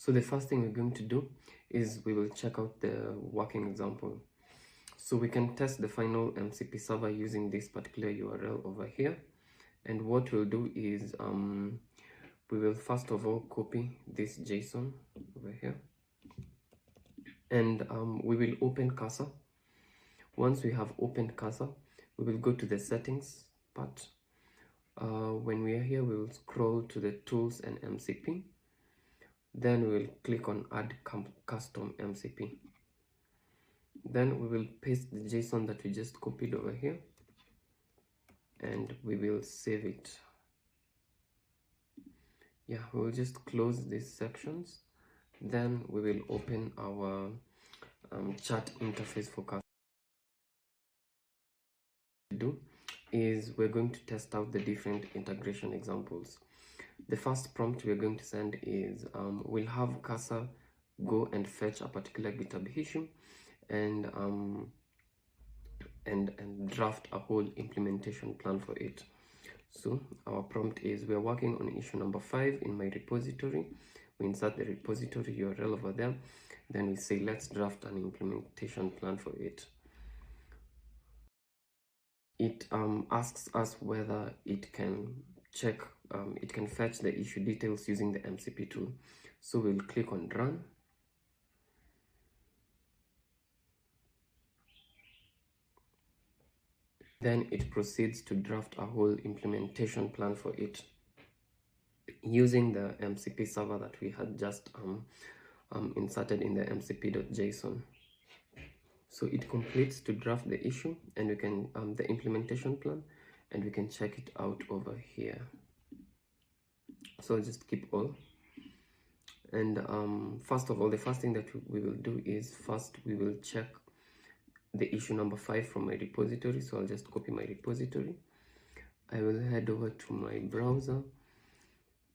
So the first thing we're going to do is we will check out the working example. So we can test the final MCP server using this particular URL over here. And what we'll do is we will first of all copy this JSON over here, and we will open Cursor. Once we have opened Cursor, we will go to the settings part. When we are here, we will scroll to the tools and MCP. Then we will click on add custom MCP. Then we will paste the JSON that we just copied over here, and we will save it. Yeah, we will just close these sections. Then we will open our chat interface for Cursor. What we do is we're going to test out the different integration examples. The first prompt we're going to send is we'll have Cursor go and fetch a particular GitHub issue and draft a whole implementation plan for it. So our prompt is we're working on issue number 5 in my repository. We insert the repository URL over there. Then we say let's draft an implementation plan for it. It asks us whether it can check, it can fetch the issue details using the MCP tool. So we'll click on run. Then it proceeds to draft a whole implementation plan for it using the MCP server that we had just inserted in the mcp.json. So it completes to draft the issue, and we can the implementation plan, and we can check it out over here. So I'll just keep all. And first of all, the first thing that we will do is first we will check the issue number 5 from my repository. So I'll just copy my repository. I will head over to my browser,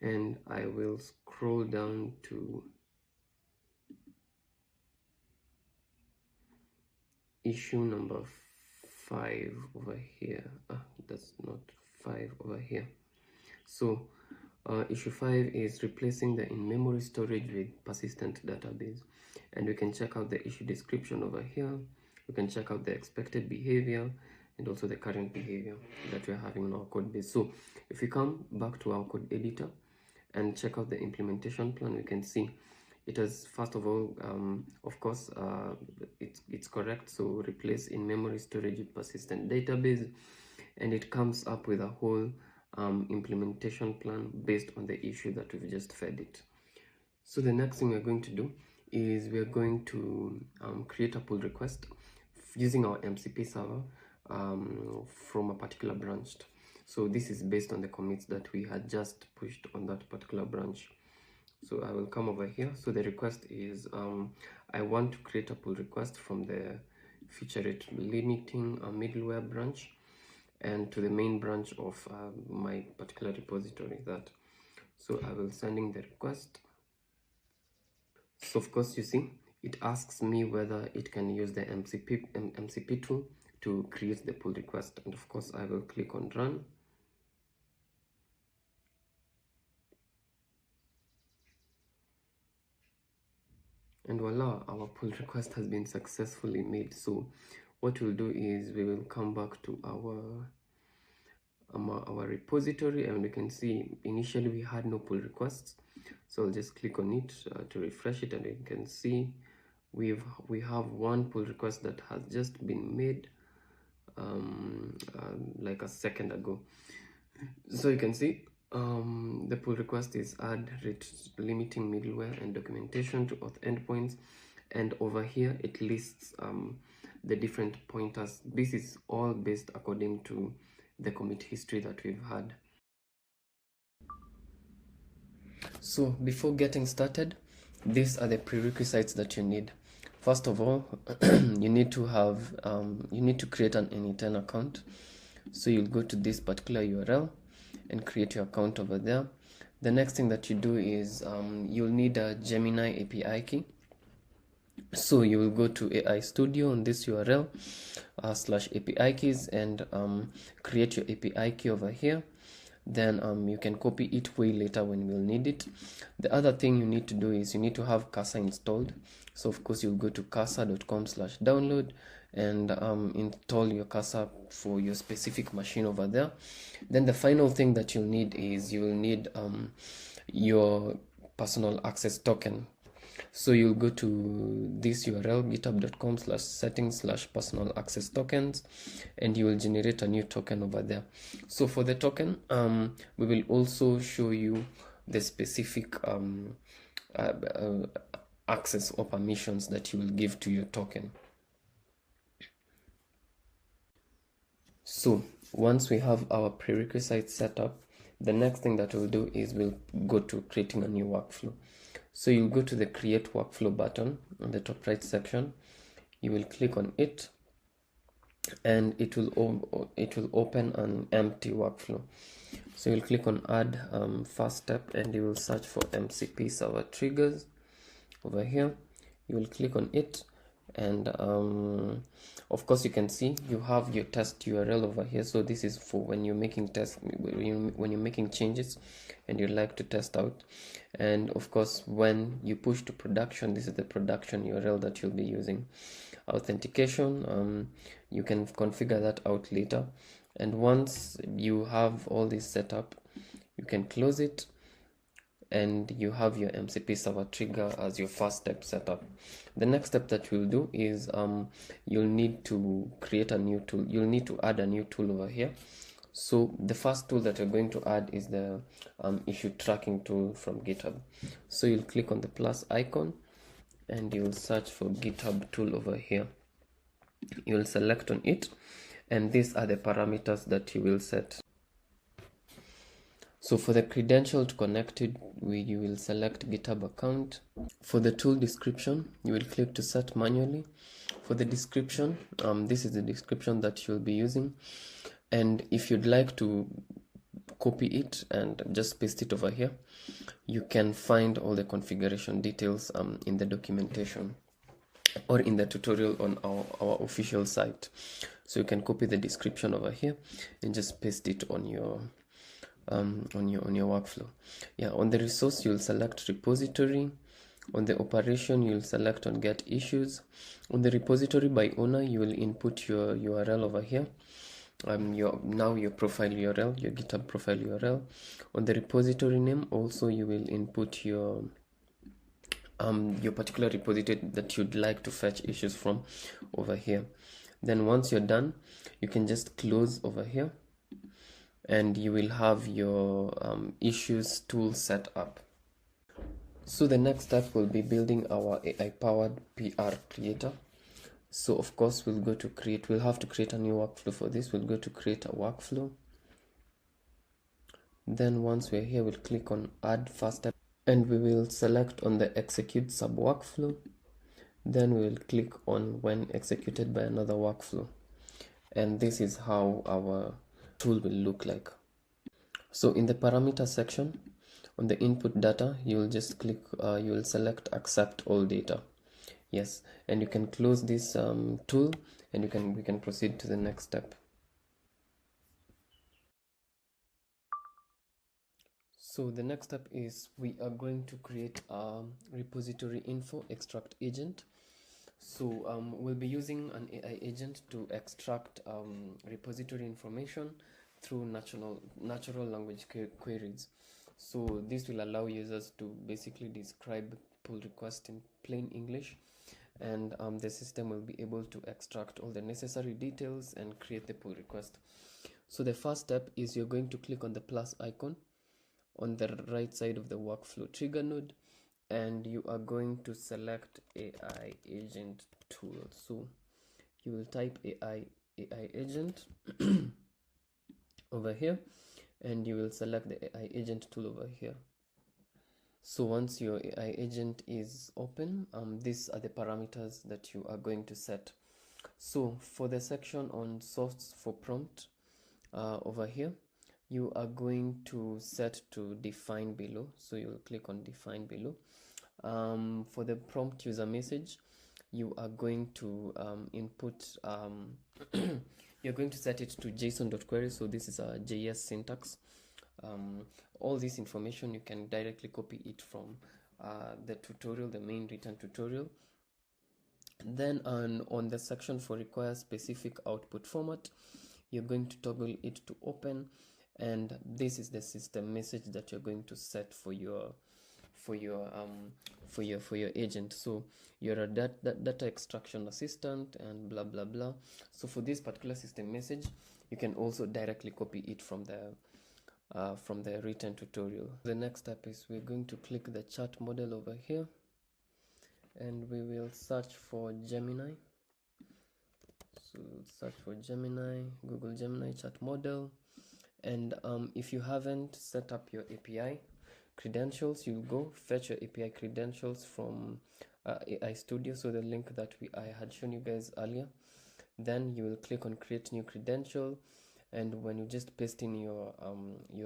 and I will scroll down to issue number 5 over here. That's not 5 over here. So issue 5 is replacing the in-memory storage with persistent database, and we can check out the issue description over here. We can check out the expected behavior and also the current behavior that we're having in our code base. So if we come back to our code editor and check out the implementation plan, we can see it has, first of all, of course, it's correct. So replace in-memory storage with persistent database, and it comes up with a whole implementation plan based on the issue that we've just fed it. So the next thing we're going to do is we're going to create a pull request using our MCP server from a particular branch. So this is based on the commits that we had just pushed on that particular branch. So I will come over here. So the request is I want to create a pull request from the feature rate limiting middleware branch and to the main branch of my particular repository. That so I will sending the request. So of course, you see it asks me whether it can use the MCP tool to create the pull request, and of course I will click on run. And voila, our pull request has been successfully made. So what we'll do is we will come back to our repository, and we can see initially we had no pull requests. So I'll just click on it to refresh it, and you can see we have one pull request that has just been made like a second ago. So you can see the pull request is add rate limiting middleware and documentation to auth endpoints, and over here it lists the different pointers. This is all based according to the commit history that we've had. So before getting started, these are the prerequisites that you need. First of all, you need to have you need to create an N10 account. So you'll go to this particular URL and create your account over there. The next thing that you do is you'll need a Gemini API key. So you will go to AI Studio on this URL /API keys and create your API key over here. then you can copy it way later when we'll need it. The other thing you need to do is you need to have Casa installed. So of course you'll go to casa.com/download and install your Casa for your specific machine over there. Then the final thing that you'll need is you'll need your personal access token. So you'll go to this URL, github.com/settings/personal access tokens, and you will generate a new token over there. So for the token, we will also show you the specific access or permissions that you will give to your token. So once we have our prerequisites set up, the next thing that we'll do is we'll go to creating a new workflow. So you'll go to the create workflow button on the top right section. You will click on it and it will open an empty workflow. So you'll click on add first step and you will search for MCP Server triggers over here. You will click on it and of course you can see you have your test URL over here. So this is for when you're making tests, when you're making changes and you like to test out. And of course when you push to production, this is the production URL that you'll be using. Authentication, you can configure that out later, and once you have all this set up, you can close it and you have your MCP server trigger as your first step setup. The next step that we'll do is you'll need to create a new tool. You'll need to add a new tool over here. So the first tool that you're going to add is the issue tracking tool from GitHub. So you'll click on the plus icon and you'll search for GitHub tool over here. You'll select on it, and these are the parameters that you will set. So for the credential to connect it, you will select GitHub account. For the tool description, you will click to set manually. For the description, this is the description that you'll be using, and if you'd like to copy it and just paste it over here, you can find all the configuration details in the documentation or in the tutorial on our official site. So you can copy the description over here and just paste it on your workflow. Yeah, on the resource you'll select repository. On the operation you'll select on get issues. On the repository by owner you will input your URL over here, your profile URL, your GitHub profile URL. On the repository name also you will input your particular repository that you'd like to fetch issues from over here. Then once you're done, you can just close over here and you will have your issues tool set up. So the next step will be building our AI powered PR creator. So of course we'll have to create a new workflow for this. We'll go to create a workflow. Then once we're here, we'll click on add first step and we will select on the execute sub workflow. Then we will click on when executed by another workflow, and this is how our tool will look like. So in the parameter section on the input data, you will just click you will select accept all data. Yes, and you can close this tool and we can proceed to the next step. So the next step is we are going to create a repository info extract agent. So we'll be using an AI agent to extract repository information through natural language queries. So this will allow users to basically describe pull request in plain English, and the system will be able to extract all the necessary details and create the pull request. So the first step is you're going to click on the plus icon on the right side of the workflow trigger node, and you are going to select AI agent tool. So you will type AI agent over here, and you will select the AI agent tool over here. So once your AI agent is open, these are the parameters that you are going to set. So for the section on source for prompt over here, you are going to set to define below. So you'll click on define below. For the prompt user message, you are going to input you're going to set it to JSON.query. So this is a JS syntax. all this information you can directly copy it from the tutorial, the main written tutorial. Then on the section for require specific output format, you're going to toggle it to open, and this is the system message that you're going to set for your agent. So you're a data extraction assistant and blah blah blah. So for this particular system message, you can also directly copy it from the written tutorial. The next step is we're going to click the chat model over here, and we will search for Gemini. So search for Gemini, Google Gemini chat model. And if you haven't set up your API credentials, you go fetch your API credentials from AI Studio, so the link that I had shown you guys earlier. Then you will click on create new credential, and when you just paste in your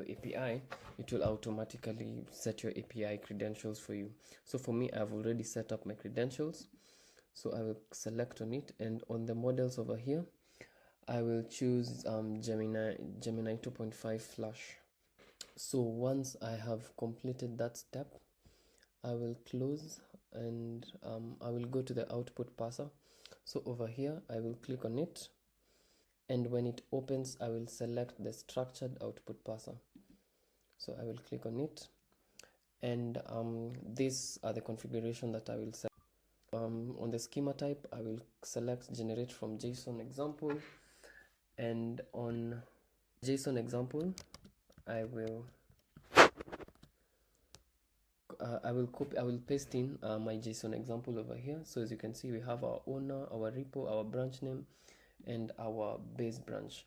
API, it will automatically set your API credentials for you. So for me, I've already set up my credentials, so I will select on it, and on the models over here I will choose Gemini 2.5 Flash. So once I have completed that step, I will close, and I will go to the output parser. So over here I will click on it, and when it opens I will select the structured output parser. So I will click on it, and these are the configuration that I will set. On the schema type I will select generate from JSON example, and on JSON example I will paste in my JSON example over here. So as you can see, we have our owner, our repo, our branch name, and our base branch.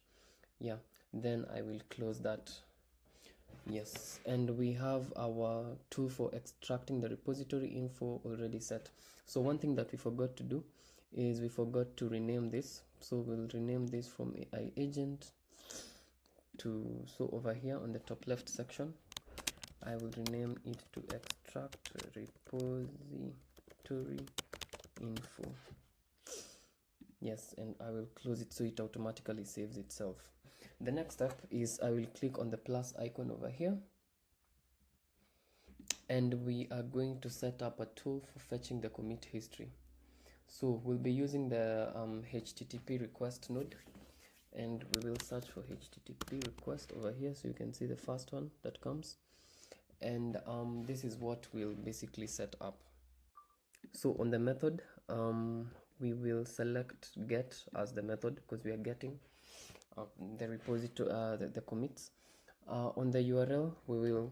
Yeah, then I will close that. Yes, and we have our tool for extracting the repository info already set. So one thing that we forgot to do is we forgot to rename this. So we'll rename this from AI agent to, so over here on the top left section I will rename it to extract repository info. Yes, and I will close it so it automatically saves itself. The next step is I will click on the plus icon over here, and we are going to set up a tool for fetching the commit history. So we'll be using the HTTP request node, and we will search for HTTP request over here, so you can see the first one that comes, and this is what we'll basically set up. So on the method, we will select get as the method because we are getting the repository, the commits. On the URL, we will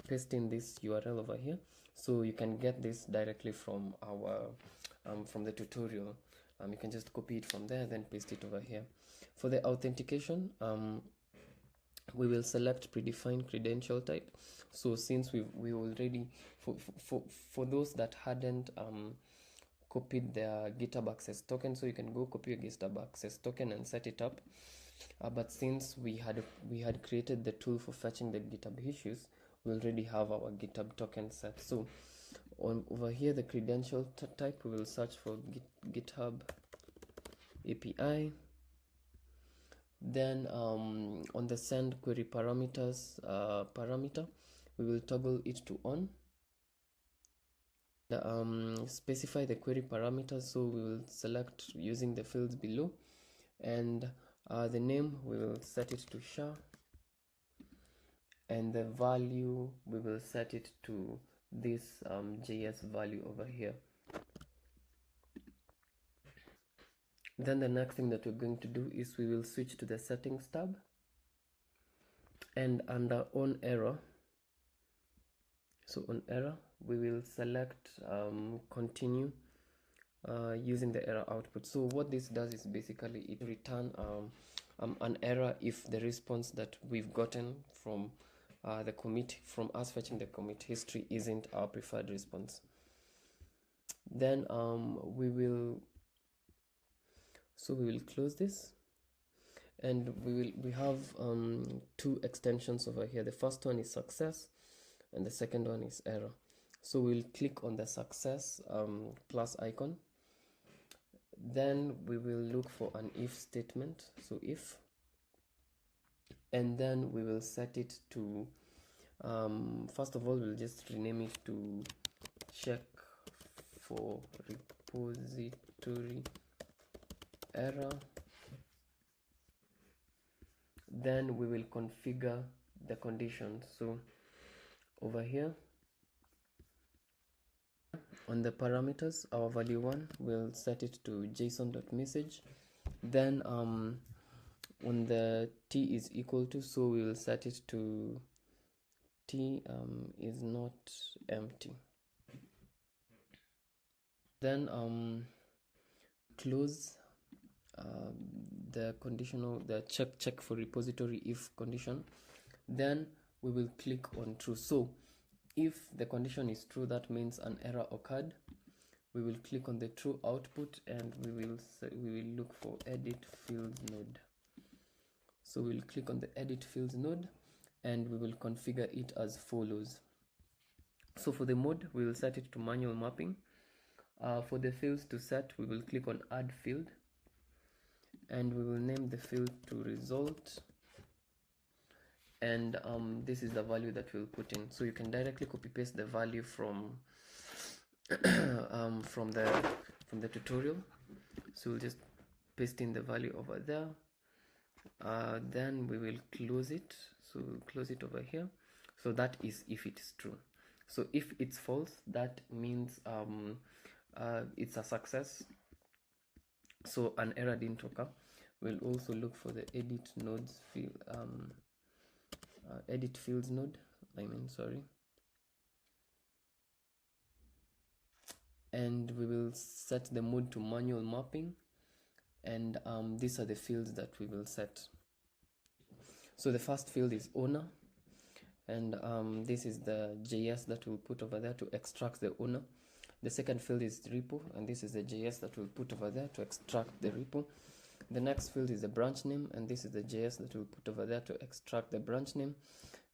paste in this URL over here, so you can get this directly from our from the tutorial. You can just copy it from there, then paste it over here. For the authentication, we will select predefined credential type. So since we already, for those that hadn't copied their GitHub access token, so you can go copy your GitHub access token and set it up. But since we had created the tool for fetching the GitHub issues, we already have our GitHub token set. So over here, the credential type, we will search for GitHub API. Then on the send query parameters parameter, we will toggle it to on. Specify the query parameters, so we will select using the fields below, and the name we will set it to SHA, and the value we will set it to this JS value over here. Then the next thing that we're going to do is we will switch to the settings tab, and under on error, so on error we will select continue using the error output. So what this does is basically it return an error if the response that we've gotten from the commit, from us fetching the commit history, isn't our preferred response. Then we will close this, and we have two extensions over here. The first one is success and the second one is error. So we'll click on the success plus icon, then we will look for an if statement. So if, and then we will set it to first of all we'll just rename it to check for repository error. Then we will configure the conditions. So over here on the parameters, our value 1, we'll set it to json.message. Then on the t is equal to, so we will set it to t is not empty. Then close the conditional, the check for repository if condition. Then we will click on true. So if the condition is true, that means an error occurred. We will click on the true output and we will look for edit fields node. So we'll click on the edit fields node and we will configure it as follows. So for the mode, we will set it to manual mapping. For the fields to set, we will click on add field and we will name the field to result, and this is the value that we'll put in. So you can directly copy paste the value from from the tutorial. So we'll just paste in the value over there. Then we will close it. So we'll close it over here. So that is if it is true. So if it's false, that means it's a success, so an error didn't occur. We'll also look for the edit nodes field, edit fields node, and we will set the mode to manual mapping, and these are the fields that we will set. So the first field is owner, and this is the JS that we'll put over there to extract the owner. The second field is repo, and this is the JS that we'll put over there to extract the repo. The next field is the branch name, and this is the JS that we'll put over there to extract the branch name.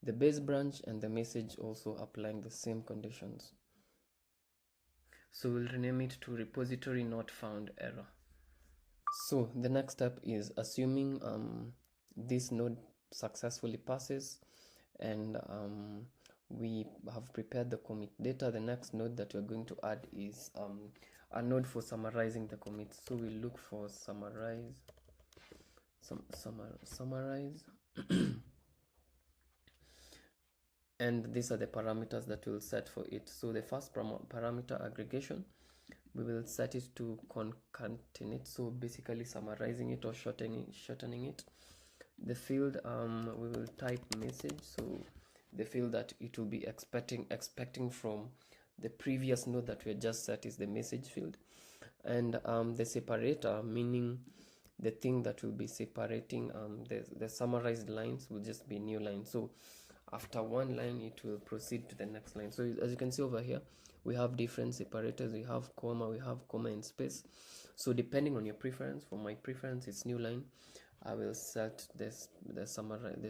The base branch and the message also applying the same conditions. So we'll rename it to repository not found error. So the next step is assuming this node successfully passes and we have prepared the commit data. The next node that we're going to add is a node for summarizing the commits. So we'll look for summarize and these are the parameters that we'll set for it. So the first parameter, aggregation, we will set it to concatenate, so basically summarizing it or shortening it. The field, we will type message, so the field that it will be expecting from the previous node that we just set is the message field. And the separator, meaning the thing that will be separating the summarized lines, will just be new line. So after one line it will proceed to the next line. So as you can see over here, we have different separators. We have comma and space. So depending on your preference, for my preference it's new line, I will set the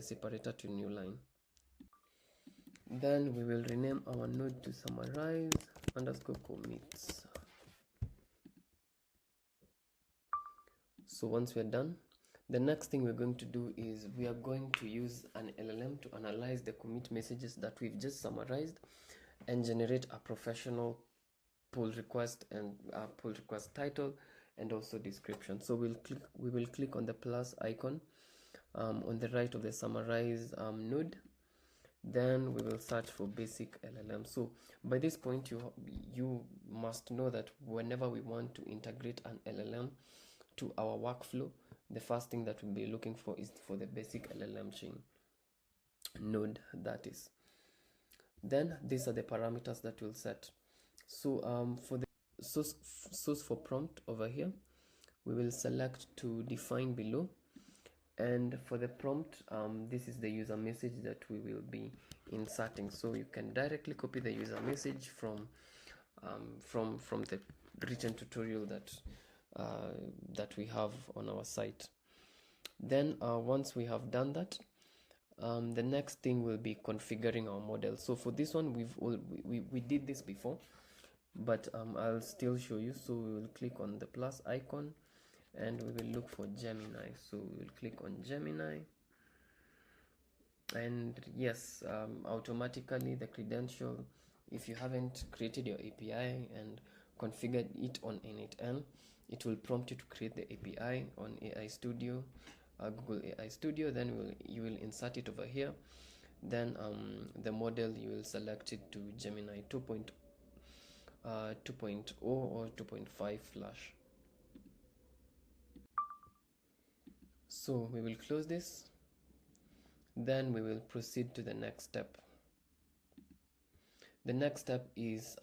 separator to new line. Then we will rename our node to summarize underscore commits. So once we're done, the next thing we're going to do is we are going to use an LLM to analyze the commit messages that we've just summarized and generate a professional pull request and pull request title and also description. So we will click on the plus icon on the right of the summarize node. Then we will search for basic LLM. So by this point you must know that whenever we want to integrate an LLM to our workflow, the first thing that we'll be looking for is for the basic LLM chain node, that is. Then these are the parameters that we'll set. So for the source for prompt over here, we will select to define below, and for the prompt, this is the user message that we will be inserting. So you can directly copy the user message from the written tutorial that we have on our site. Then once we have done that, the next thing will be configuring our model. So for this one, we did this before, but I'll still show you. So we will click on the plus icon and we will look for Gemini. So we will click on Gemini, And yes, automatically the credential, if you haven't created your API and configured it on init-n, it will prompt you to create the API on AI Studio, Google AI Studio. Then you will insert it over here. Then the model, you will select it to Gemini 2.0 or 2.5 Flash. So we will close this. Then we will proceed to the next step. The next step is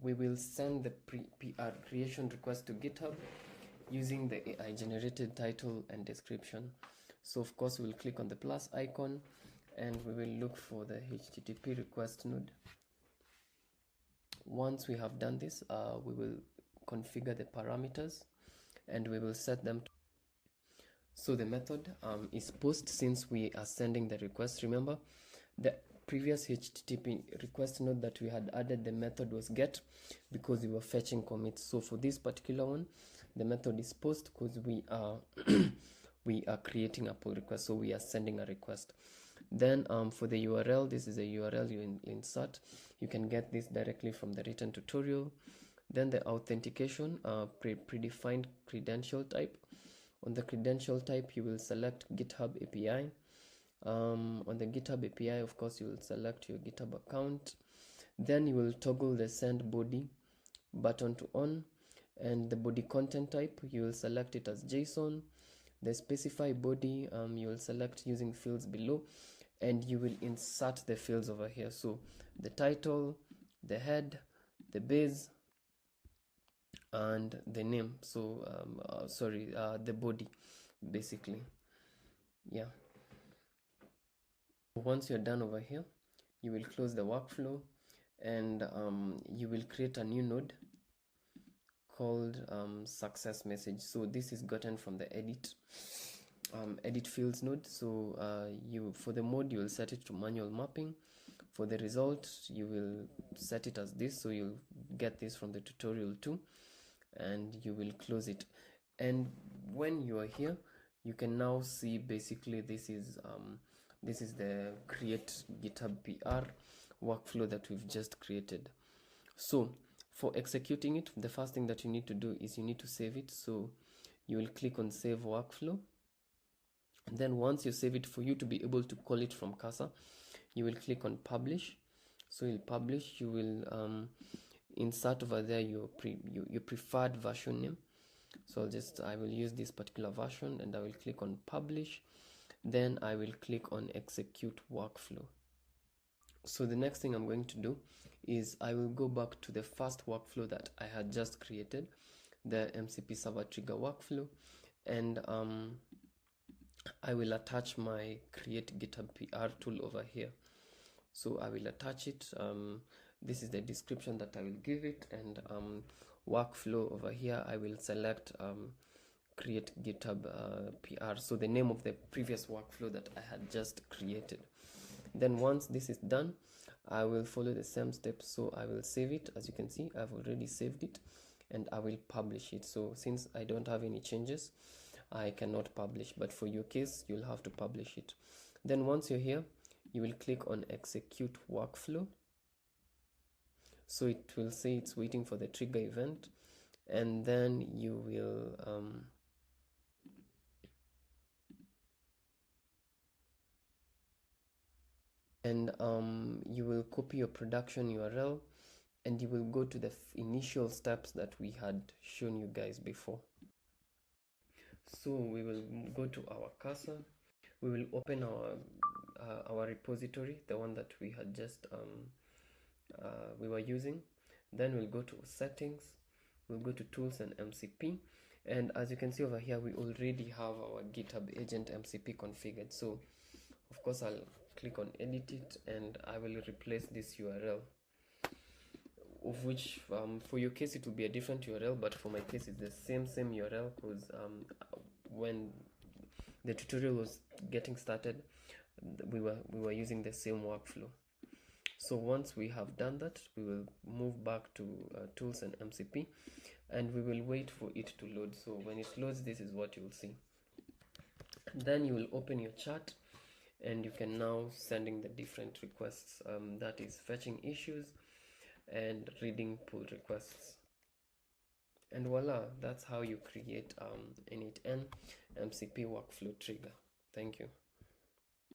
we will send the PR creation request to GitHub using the AI generated title and description. So of course we'll click on the plus icon and we will look for the HTTP request node. Once we have done this, we will configure the parameters and we will set them to. So the method is post, since we are sending the request. Remember, the previous HTTP request node that we had added, the method was get, because we were fetching commits. So for this particular one, the method is post because we are we are creating a pull request, so we are sending a request. Then for the URL, this is a URL you insert. You can get this directly from the written tutorial. Then the authentication, predefined credential type. On the credential type, you will select GitHub API. On the GitHub API, of course, you will select your GitHub account. Then you will toggle the send body button to on, and the body content type, you will select it as JSON. The specify body, you will select using fields below, and you will insert the fields over here. So the title, the head, the base, and the name. So the body, basically. Yeah. Once you're done over here, you will close the workflow and you will create a new node called success message. So this is gotten from the edit fields node. So for the mode, you will set it to manual mapping. For the result, you will set it as this, so you'll get this from the tutorial too, and you will close it. And when you are here, you can now see basically this is the create GitHub PR workflow that we've just created. So for executing it, the first thing that you need to do is you need to save it. So you will click on save workflow, and then once you save it, for you to be able to call it from cursor, you will click on publish. So you'll publish, you will insert over there your preferred version name. So I will use this particular version, and I will click on publish. Then I will click on execute workflow. So the next thing I'm going to do is I will go back to the first workflow that I had just created, the MCP Server trigger workflow, and I will attach my create GitHub PR tool over here. So I will attach it. This is the description that I will give it, and workflow over here, I will select create GitHub PR, so the name of the previous workflow that I had just created. Then once this is done, I will follow the same steps. So I will save it. As you can see, I've already saved it, and I will publish it. So since I don't have any changes, I cannot publish, but for your case, you'll have to publish it. Then once you're here, you will click on execute workflow. So it will say it's waiting for the trigger event, and then you will you will copy your production URL, and you will go to the initial steps that we had shown you guys before. So we will go to our cursor, we will open our repository, the one that we had just we were using. Then we'll go to settings, we'll go to tools and MCP, and as you can see over here, we already have our GitHub agent MCP configured. So of course I'll click on edit it, and I will replace this URL, of which for your case it will be a different URL, but for my case it's the same URL, because when the tutorial was getting started, we were using the same workflow. So once we have done that, we will move back to tools and MCP, and we will wait for it to load. So when it loads, this is what you will see. Then you will open your chart, and you can now sending the different requests, that is fetching issues and reading pull requests. And voila, that's how you create init-n MCP workflow trigger. Thank you.